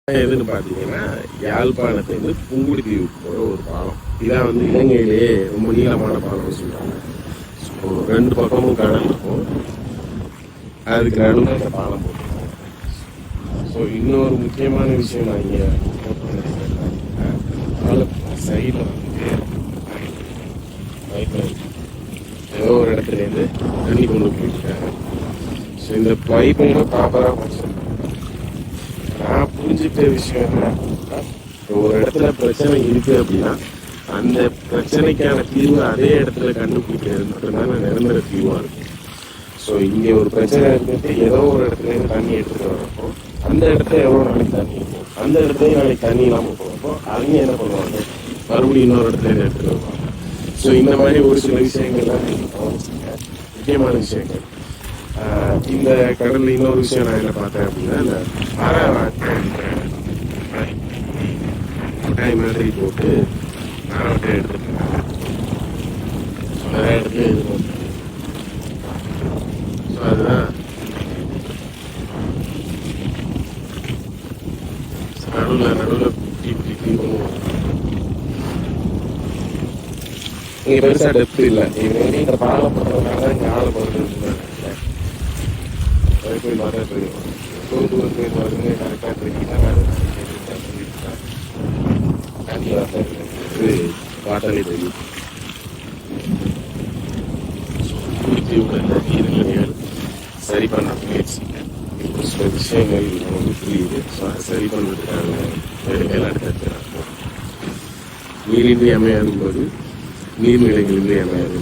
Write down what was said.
எதுன்னு பார்த்தீங்கன்னா யாழ்ப்பாணத்துலேருந்து புங்குடுதீவுக்கு போகிற ஒரு பாலம். இதான் வந்து இலங்கையிலேயே ரொம்ப நீளமான பாலம்னு சொல்கிறாங்க. ஸோ 2 பக்கமும் கடல் இருக்கும், அதுக்கு நடுவில் இந்த பாலம் போட்டுருக்காங்க. ஸோ இன்னொரு முக்கியமான விஷயம் நான் இங்கே சைடில் வந்து பைப்பில் ஏதோ ஒரு இடத்துலேருந்து தண்ணி கொண்டு போயிருக்காங்க. ஸோ இந்த பைப்பையும் ப்ராப்பராக வச்சுருக்காங்க. நான் புரிஞ்சுக்கிட்ட விஷயம் என்ன, ஒரு இடத்துல பிரச்சனை இருக்கு அப்படின்னா அந்த பிரச்சனைக்கான தீர்வு அதே இடத்துல கண்டுபிடிக்கிறது மட்டும்தான் நிரந்தர தீர்வாக இருக்கும். ஸோ இங்கே ஒரு பிரச்சனை இருந்துட்டு ஏதோ ஒரு இடத்துல இருந்து தண்ணி எடுத்துகிட்டு வரப்போ அந்த இடத்துல எவ்வளோ நாளைக்கு தண்ணி இருக்கும், அந்த இடத்துலையும் நாளைக்கு தண்ணி இல்லாமல் போகிறப்போ அவங்க என்ன பண்ணுவாங்க, மறுபடியும் இன்னொரு இடத்துல இருந்து எடுத்துகிட்டு வருவாங்க. ஸோ இந்த மாதிரி ஒரு சில விஷயங்கள்லாம் முக்கியமான விஷயங்கள். இந்த கடலில் இன்னொரு விஷயம் நான் என்ன பார்த்தேன் அப்படின்னா, இந்த மிட்டாய் மாதிரி போட்டு நாரவட்டை எடுத்துருக்காங்க. நிறைய இடத்துல இருக்கும். ஸோ அதுதான் நடுவில் இங்கே பெருசாக டெப்த் இல்லை. இவங்க இந்த பாலம் போடுறதுனால இங்கே ஆளை போடுறது போய் பார்த்தா தெரியும். தூரம் போய் பாருங்க, கரெக்டாக தெரியுங்கன்னா தண்ணி வாட்டாலே தெரியும். புங்குடுதீவோட நீர்நிலைகள் சரி பண்ண முயற்சிங்க. இப்போ சில விஷயங்கள் நமக்கு புரியுது. ஸோ அதை சரி பண்ணுறதுக்கான வேலைகள் அடுத்தடுத்து நீரின்றி அமையாதும் போது நீர்நிலைகளின்றி அமையாது.